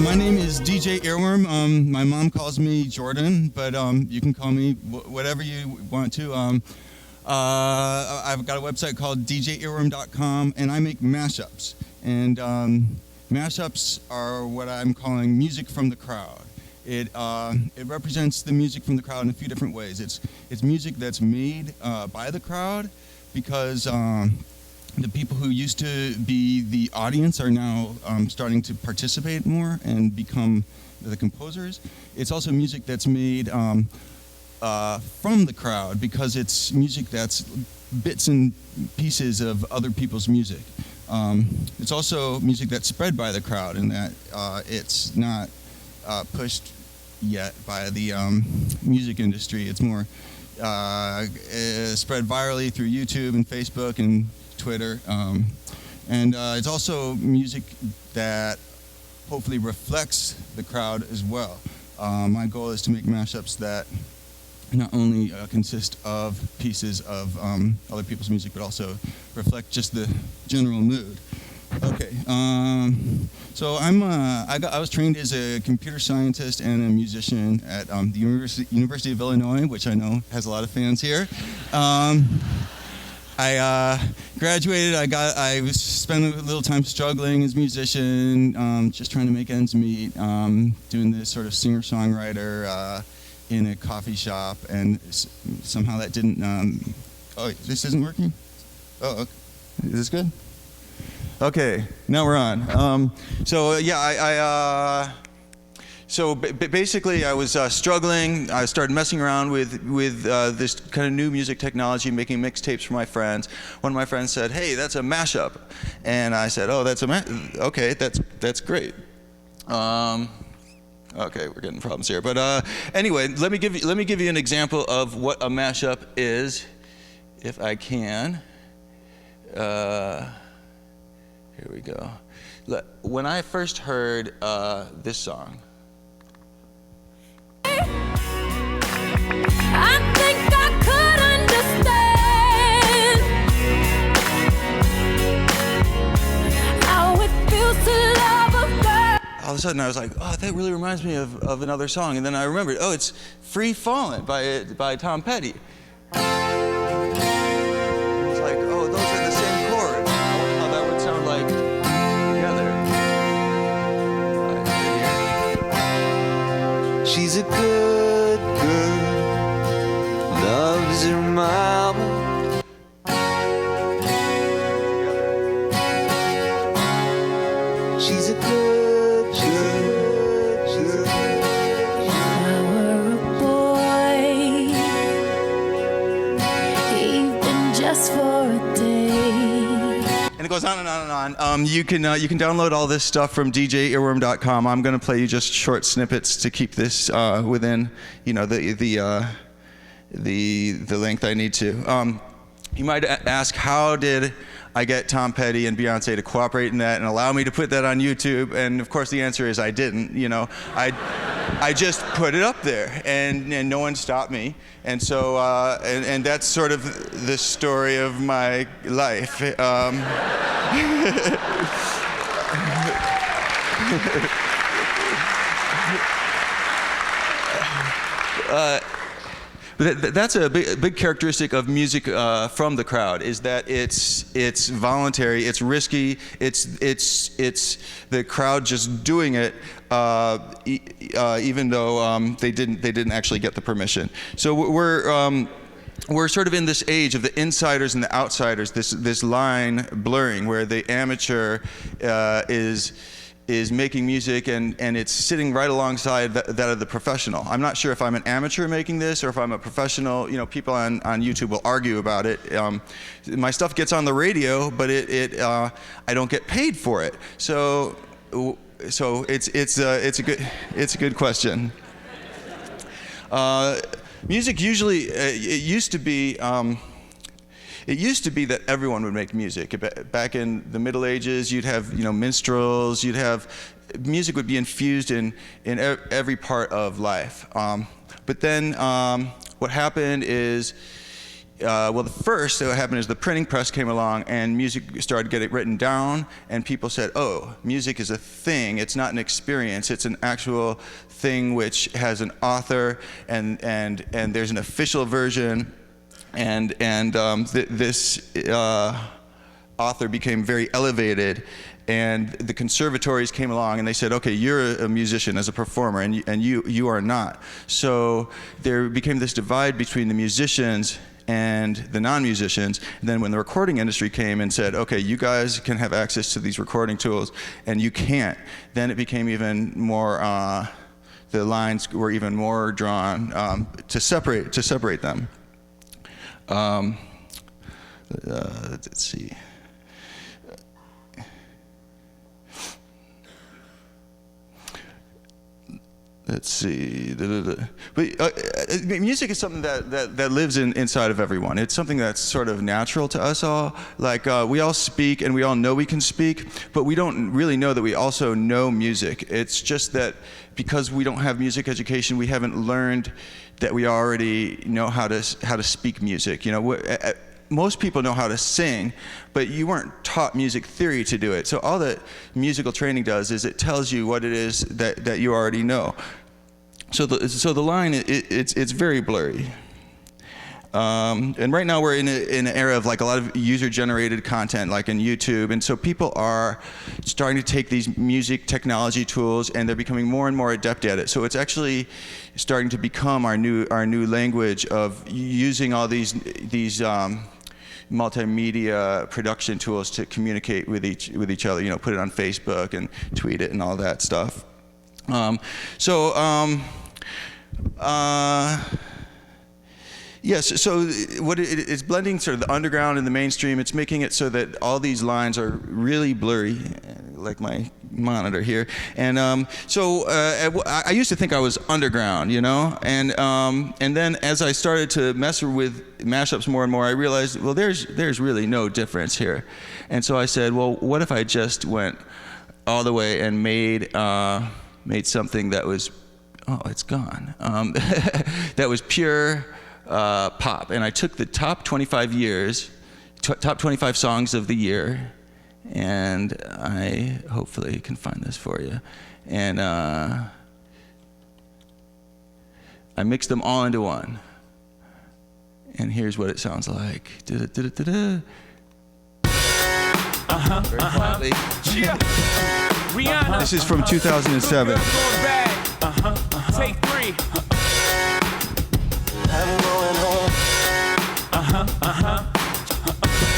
My name is DJ Earworm. My mom calls me Jordan, but you can call me whatever you want to. I've got a website called DJEarworm.com, and I make mashups. And mashups are what I'm calling music from the crowd. It represents the music from the crowd in a few different ways. It's music that's made by the crowd because the people who used to be the audience are now starting to participate more and become the composers. It's also music that's made from the crowd because it's music that's bits and pieces of other people's music. It's also music that's spread by the crowd in that it's not pushed yet by the music industry. It's more spread virally through YouTube and Facebook and Twitter, and it's also music that hopefully reflects the crowd as well. My goal is to make mashups that not only consist of pieces of other people's music, but also reflect just the general mood. Okay, so I was trained as a computer scientist and a musician at the University of Illinois, which I know has a lot of fans here. I graduated. I spent a little time struggling as a musician, just trying to make ends meet, doing this sort of singer-songwriter in a coffee shop, and somehow that didn't. Oh, this isn't working? Oh, okay. Is this good? Okay, now we're on. So basically, I was struggling. I started messing around with this kind of new music technology, making mixtapes for my friends. One of my friends said, "Hey, that's a mashup," and I said, "Oh, that's okay. That's great." Okay, we're getting problems here. But anyway, let me give you an example of what a mashup is, if I can. Here we go. When I first heard this song. I think I could understand how it feels to love a girl. All of a sudden I was like, oh, that really reminds me of another song. And then I remembered, oh, it's Free Fallin' by Tom Petty. It's like, oh, those are the same chords. How that would sound like together. Right here. She's a good girl, loves her mama. She's a good girl. If I were a boy, even just for a day. And it goes on and on and on. You can download all this stuff from DJEarworm.com. I'm going to play you just short snippets to keep this within, the length I need to. You might ask, how did I get Tom Petty and Beyonce to cooperate in that and allow me to put that on YouTube? And of course the answer is I didn't. I just put it up there, and no one stopped me. And so and that's sort of the story of my life. But that's a big characteristic of music from the crowd, is that it's voluntary, it's risky, it's the crowd just doing it, even though they didn't actually get the permission. So we're sort of in this age of the insiders and the outsiders, this line blurring where the amateur is making music and it's sitting right alongside that of the professional. I'm not sure if I'm an amateur making this or if I'm a professional. People on YouTube will argue about it. My stuff gets on the radio, but I don't get paid for it. So it's a good question. Music usually it used to be that everyone would make music. Back in the Middle Ages, you'd have minstrels. Music would be infused in every part of life. But then what happened is well, the first that happened is the printing press came along and music started getting written down, and people said, oh, music is a thing, it's not an experience, it's an actual thing which has an author, and there's an official version, and this author became very elevated, and the conservatories came along and they said, okay, you're a musician as a performer, and you are not. So there became this divide between the musicians and the non-musicians. And then when the recording industry came and said, okay, you guys can have access to these recording tools and you can't, then it became even more, the lines were even more drawn to separate them. Let's see. Let's see. But music is something that lives inside of everyone. It's something that's sort of natural to us all. Like we all speak and we all know we can speak, but we don't really know that we also know music. It's just that because we don't have music education, we haven't learned that we already know how to speak music. You know, most people know how to sing, but you weren't taught music theory to do it. So all that musical training does is it tells you what it is that you already know. So the line, it's very blurry. And right now we're in an era of like a lot of user-generated content, like in YouTube, and so people are starting to take these music technology tools and they're becoming more and more adept at it. So it's actually starting to become our new language of using all these multimedia production tools to communicate with each other. You know, put it on Facebook and tweet it and all that stuff. Yes, so what it's blending sort of the underground and the mainstream. It's making it so that all these lines are really blurry, like my monitor here. And I used to think I was underground, you know? And then as I started to mess with mashups more and more, I realized, well, there's really no difference here. And so I said, well, what if I just went all the way and made something that was, oh, it's gone. That was pure pop, and I took the top 25 top 25 songs of the year, and I hopefully can find this for you, and I mixed them all into one, and here's what it sounds like. Very quietly. This is from 2007. Take 3. I'm going home.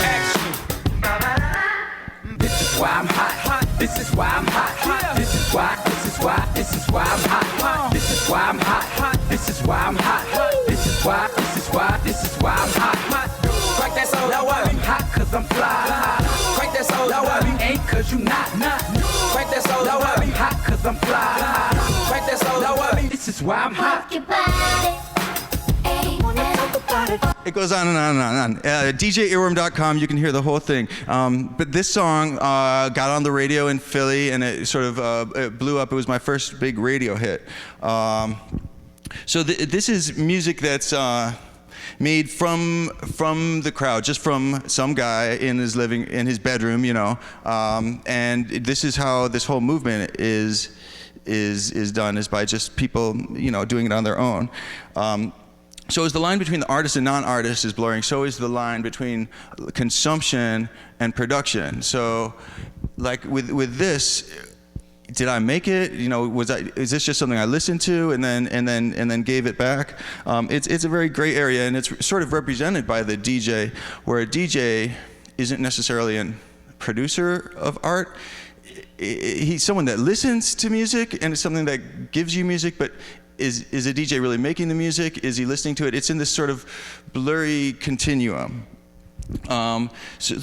Action. This is why I'm hot. This is why I'm hot. This is why I'm hot. This is why I'm hot. This is why I'm hot. This is why I'm hot. Crank that soul, I'm hot cause I'm fly. Crank that soul, you ain't cause you not. Crank that soul, I'm hot cause I'm fly. Crank that soul, this is why I'm hot. It goes on and on and on. DJ Earworm.com, you can hear the whole thing. But this song got on the radio in Philly, and it sort of it blew up. It was my first big radio hit. So this is music that's made from the crowd, just from some guy in his bedroom, you know. And this is how this whole movement is done, is by just people, you know, doing it on their own. So as the line between the artist and non-artist is blurring, so is the line between consumption and production. So, like with this, did I make it? You know, is this just something I listened to and then gave it back? It's a very gray area, and it's sort of represented by the DJ, where a DJ isn't necessarily a producer of art. He's someone that listens to music, and it's something that gives you music, but is a DJ really making the music? Is he listening to it? It's in this sort of blurry continuum. So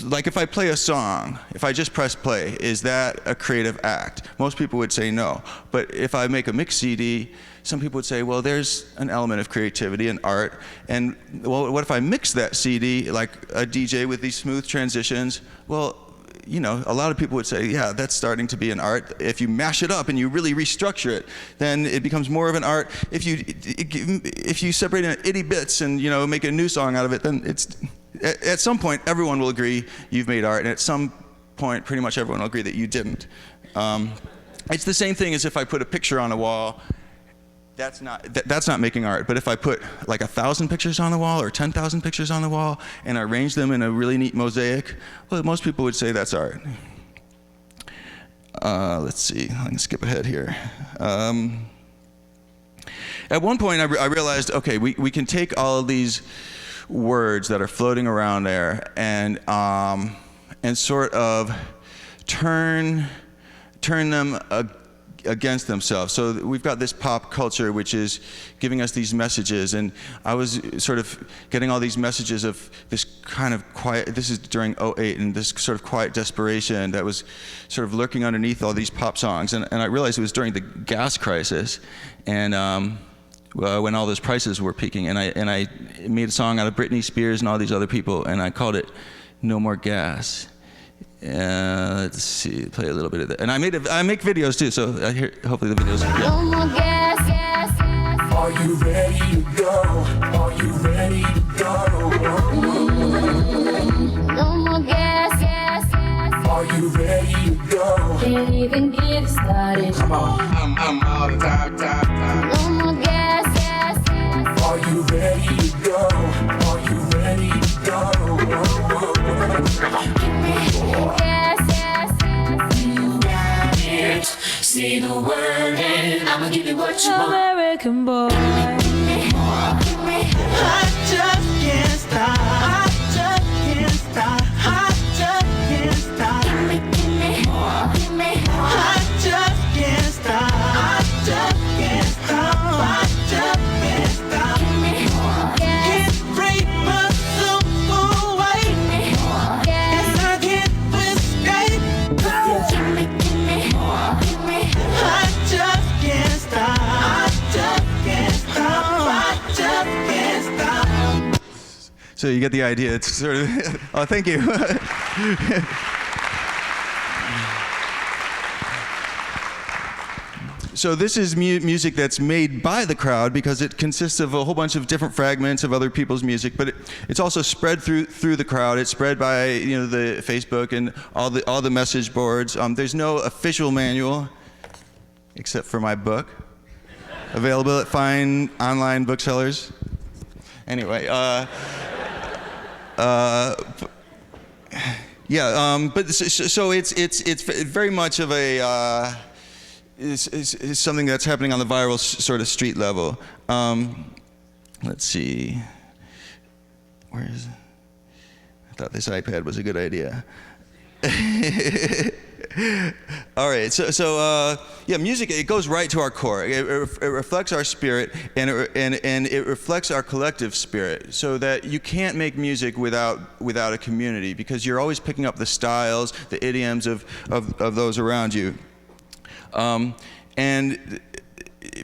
like if I play a song, if I just press play, is that a creative act? Most people would say no. But if I make a mix CD, some people would say, well, there's an element of creativity and art. And well, what if I mix that CD like a DJ with these smooth transitions? Well, you know, a lot of people would say, yeah, that's starting to be an art. If you mash it up and you really restructure it, then it becomes more of an art. If you separate it into itty bits and, you know, make a new song out of it, then it's, at some point, everyone will agree you've made art, and at some point, pretty much everyone will agree that you didn't. It's the same thing as if I put a picture on a wall. That's not making art. But if I put like 1,000 pictures on the wall or 10,000 pictures on the wall and I arrange them in a really neat mosaic, well, most people would say that's art. Let's see, I can skip ahead here. At one point I realized, okay, we can take all of these words that are floating around there and sort of turn them against themselves. So we've got this pop culture which is giving us these messages, and I was sort of getting all these messages of this kind of quiet, this is during 2008, and this sort of quiet desperation that was sort of lurking underneath all these pop songs. And I realized it was during the gas crisis, and when all those prices were peaking, and I made a song out of Britney Spears and all these other people, and I called it No More Gas. Let's see, play a little bit of that. And I make videos too, so hopefully the videos. Yeah. No more gas, gas, gas. Are you ready to go? Are you ready to go? No more gas, gas, gas. Are you ready to go? Can't even get started. Come on, I'm all the time. No more gas, gas, gas. Are you ready to go? Are you ready to go? Gas, gas, gas. You got it. Say the word and I'ma give you what you want. American boy. I just can't stop. I just can't stop. I just can't stop. Give me more. Give me more. I just can't stop. I just can't stop. I just can't stop. Give me more. Gas, Can't break my soul away. gas. And I can't escape. Give me more. Give me more. I just can't stop. I just can't stop. I just can't stop. So you get the idea. It's sort of, oh, thank you. So this is music that's made by the crowd because it consists of a whole bunch of different fragments of other people's music, but it's also spread through the crowd. It's spread by, you know, the Facebook and all the message boards. There's no official manual except for my book, available at fine online booksellers. Anyway, yeah, but so it's very much of a is something that's happening on the viral sort of street level. Let's see, where is it? I thought this iPad was a good idea. All right, so yeah, music, it goes right to our core. It reflects our spirit, and it reflects our collective spirit, so that you can't make music without a community, because you're always picking up the styles, the idioms of those around you. And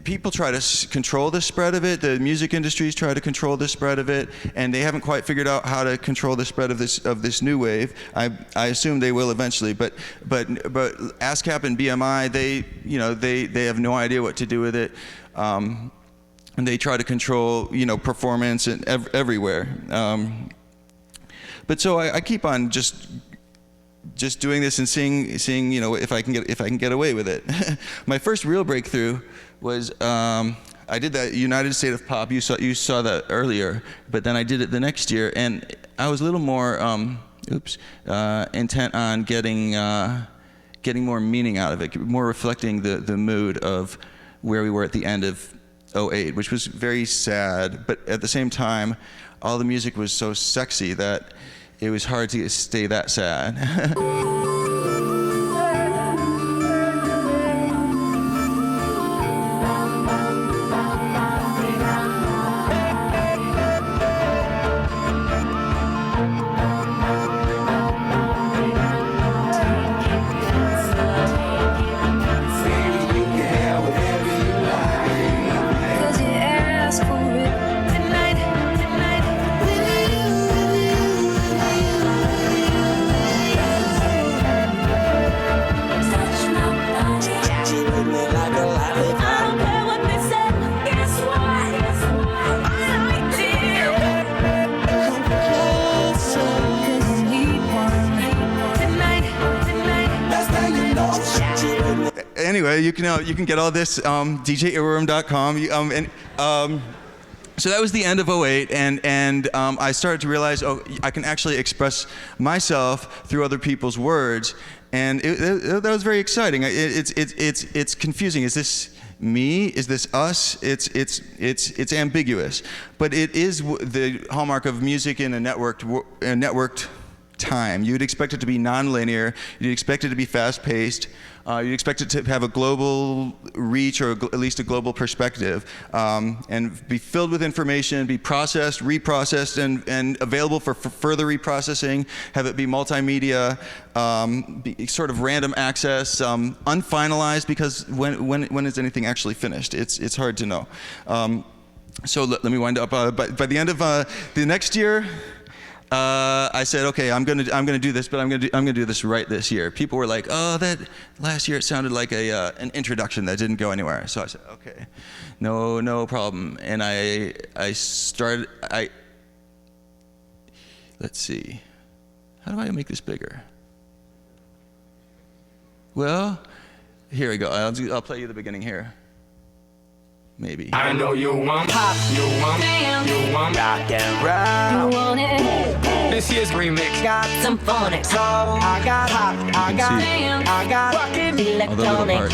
people try to control the spread of it. The music industries try to control the spread of it, and they haven't quite figured out how to control the spread of this new wave. I assume they will eventually, but ASCAP and BMI, they have no idea what to do with it, and they try to control, you know, performance and everywhere. But so I keep on just doing this and seeing, you know, if I can get away with it. My first real breakthrough was I did that United States of Pop. You saw that earlier, but then I did it the next year, and I was a little more intent on getting more meaning out of it, more reflecting the mood of where we were at the end of 2008, which was very sad, but at the same time, all the music was so sexy that it was hard to stay that sad. anyway, you can get all this DJEarworm.com. So that was the end of '08, and I started to realize, I can actually express myself through other people's words, and that was very exciting. It's confusing. Is this me? Is this us? It's ambiguous, but it is the hallmark of music in a networked time. You'd expect it to be non-linear. You'd expect it to be fast-paced. You'd expect it to have a global reach, or at least a global perspective, and be filled with information, be processed, reprocessed, and available for further reprocessing. Have it be multimedia, be sort of random access, unfinalized, because when is anything actually finished? It's hard to know. So let me wind up. By the end of the next year, I said, okay, I'm gonna do this, but I'm gonna do this right this year. People were like, oh, that last year it sounded like an introduction that didn't go anywhere. So I said, okay, no problem. And let's see, how do I make this bigger? Well, here we go. I'll play you the beginning here. Maybe. I know you want pop, you want rock and roll. You want it? This year's remix Got some phonics. soul. I got pop, I got rockin' Electronic.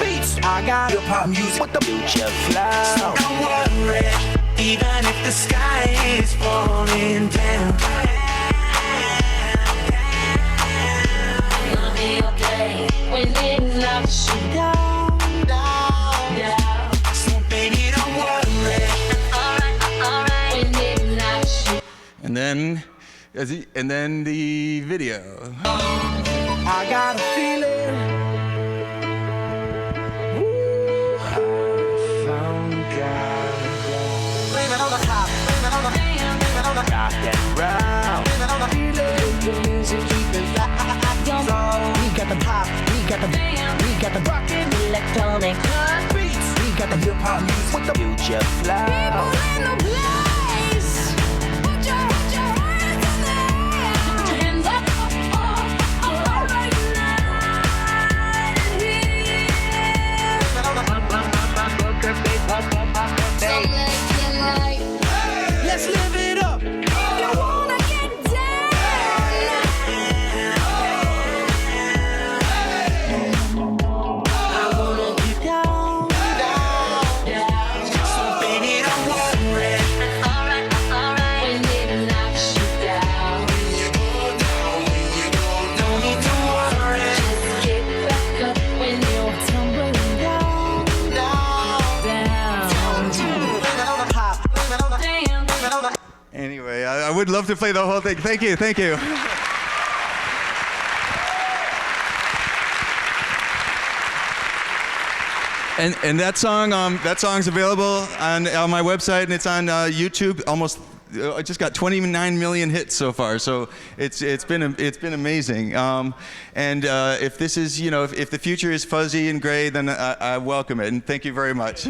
beats. I got hip hop music with the future flow. So don't worry, even if the sky is falling down. Gonna be okay when it knocks you down. Baby, don't worry. Alright, when it knocks you. And then the video. I got a feeling. Ooh, I found God. Blame it on the pop, blame it on the rock and roll. Blame it on the feeling. The music keeping light. So we got the pop, we got the rockin' Electronic. beats. We got the hip hop music with the future flow. People in the place. Put your hands in the air. Put your hands up. Right now. Here. So let's get right. Let's live it up. You wanna get down. I wanna get down. So baby, don't worry. Alright. When it knocks you down. Don't need to worry. Just get back up when you're tumbling down. Blame it on the pop, blame it on the Damn. blame it on the. Anyway, I would love to play the whole thing. Thank you. And that song's available on my website, and it's on YouTube. I just got 29 million hits so far, so it's been amazing. And if this is, if the future is fuzzy and gray, then I welcome it. And thank you very much.